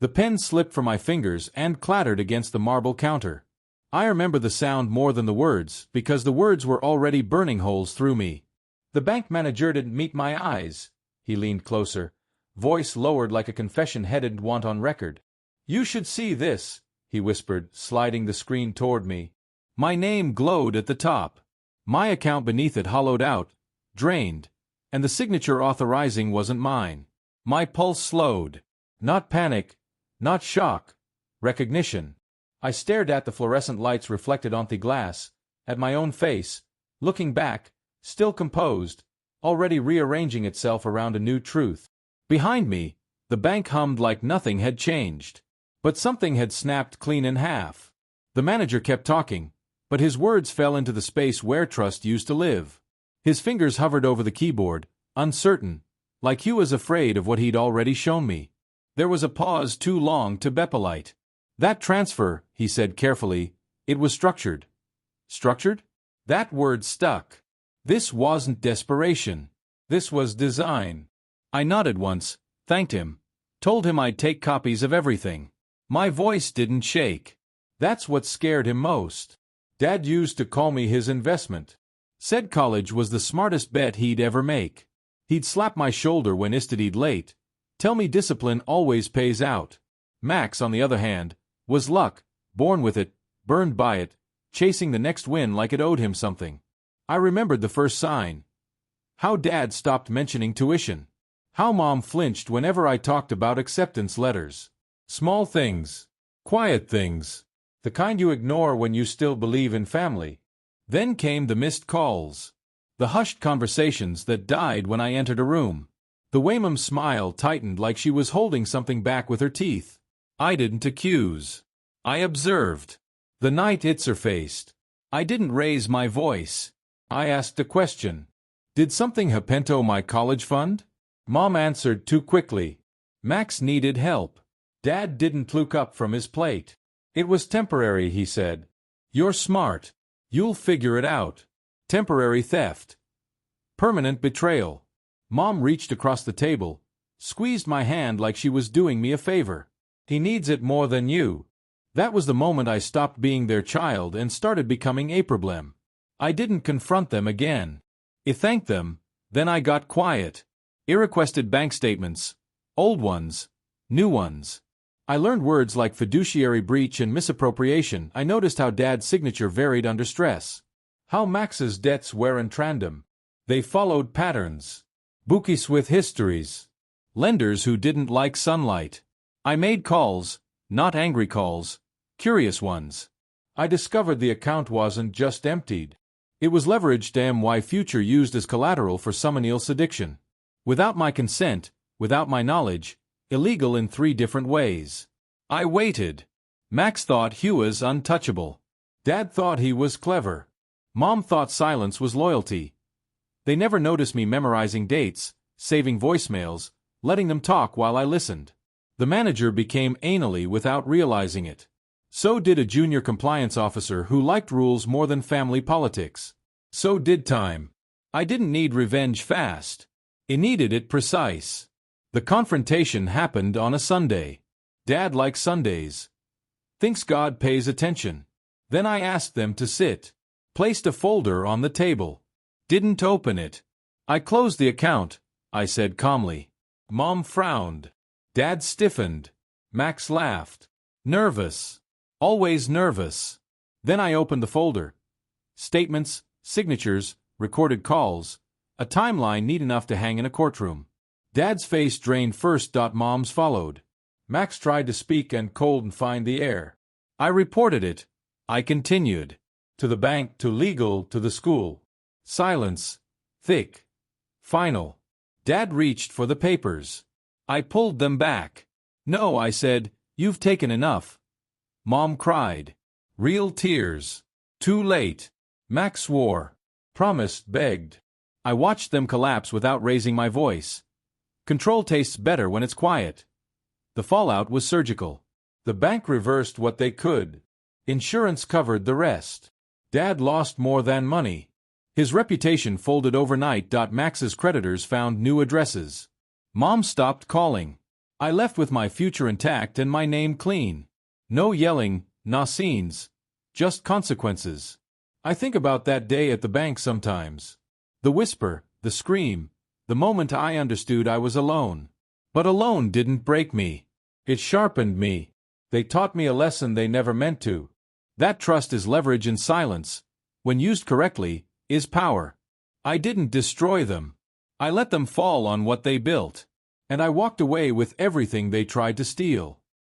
The pen slipped from my fingers and clattered against the marble counter. I remember the sound more than the words, because the words were already burning holes through me. The bank manager didn't meet my eyes. He leaned closer, voice lowered like a confession headed want on record. "You should see this," he whispered, sliding the screen toward me. My name glowed at the top. My account beneath it hollowed out, drained, and the signature authorizing wasn't mine. My pulse slowed. Not panic, not shock, recognition. I stared at the fluorescent lights reflected on the glass, at my own face, looking back, still composed, already rearranging itself around a new truth. Behind me, the bank hummed like nothing had changed. But something had snapped clean in half. The manager kept talking, but his words fell into the space where trust used to live. His fingers hovered over the keyboard, uncertain, like he was afraid of what he'd already shown me. There was a pause too long to be polite. "That transfer," he said carefully, "it was structured." Structured? That word stuck. This wasn't desperation. This was design. I nodded once, thanked him, told him I'd take copies of everything. My voice didn't shake. That's what scared him most. Dad used to call me his investment. Said college was the smartest bet he'd ever make. He'd slap my shoulder when I studied late, tell me discipline always pays out. Max, on the other hand, was luck, born with it, burned by it, chasing the next win like it owed him something. I remembered the first sign. How Dad stopped mentioning tuition. How Mom flinched whenever I talked about acceptance letters. Small things. Quiet things. The kind you ignore when you still believe in family. Then came the missed calls. The hushed conversations that died when I entered a room. The Waymam's smile tightened like she was holding something back with her teeth. I didn't accuse. I observed. The night it surfaced. I didn't raise my voice. I asked a question. Did something happen to my college fund? Mom answered too quickly. Max needed help. Dad didn't look up from his plate. It was temporary, he said. You're smart. You'll figure it out. Temporary theft. Permanent betrayal. Mom reached across the table, squeezed my hand like she was doing me a favor. He needs it more than you. That was the moment I stopped being their child and started becoming a problem. I didn't confront them again. I thanked them, then I got quiet. I requested bank statements. Old ones. New ones. I learned words like fiduciary breach and misappropriation. I noticed how Dad's signature varied under stress. How Max's debts were in tandem. They followed patterns. Bookies with histories. Lenders who didn't like sunlight. I made calls, not angry calls, curious ones. I discovered the account wasn't just emptied. It was leveraged my future used as collateral for Summonil's addiction. Without my consent, without my knowledge, illegal in 3 different ways. I waited. Max thought he was untouchable. Dad thought he was clever. Mom thought silence was loyalty. They never noticed me memorizing dates, saving voicemails, letting them talk while I listened. The manager became anally without realizing it. So did a junior compliance officer who liked rules more than family politics. So did time. I didn't need revenge fast. I needed it precise. The confrontation happened on a Sunday. Dad likes Sundays. Thinks God pays attention. Then I asked them to sit. Placed a folder on the table. Didn't open it. I closed the account, I said calmly. Mom frowned. Dad stiffened. Max laughed. Nervous. Always nervous. Then I opened the folder. Statements, signatures, recorded calls, a timeline neat enough to hang in a courtroom. Dad's face drained first. Mom's followed. Max tried to speak and confined the air. I reported it. I continued. To the bank, to legal, to the school. Silence. Thick. Final. Dad reached for the papers. I pulled them back. No, I said, you've taken enough. Mom cried. Real tears. Too late. Max swore. Promised, begged. I watched them collapse without raising my voice. Control tastes better when it's quiet. The fallout was surgical. The bank reversed what they could. Insurance covered the rest. Dad lost more than money. His reputation folded overnight. Max's creditors found new addresses. Mom stopped calling. I left with my future intact and my name clean. No yelling, no scenes. Just consequences. I think about that day at the bank sometimes. The whisper, the scream, the moment I understood I was alone. But alone didn't break me. It sharpened me. They taught me a lesson they never meant to. That trust is leverage in silence, when used correctly, is power. I didn't destroy them. I let them fall on what they built. And I walked away with everything they tried to steal.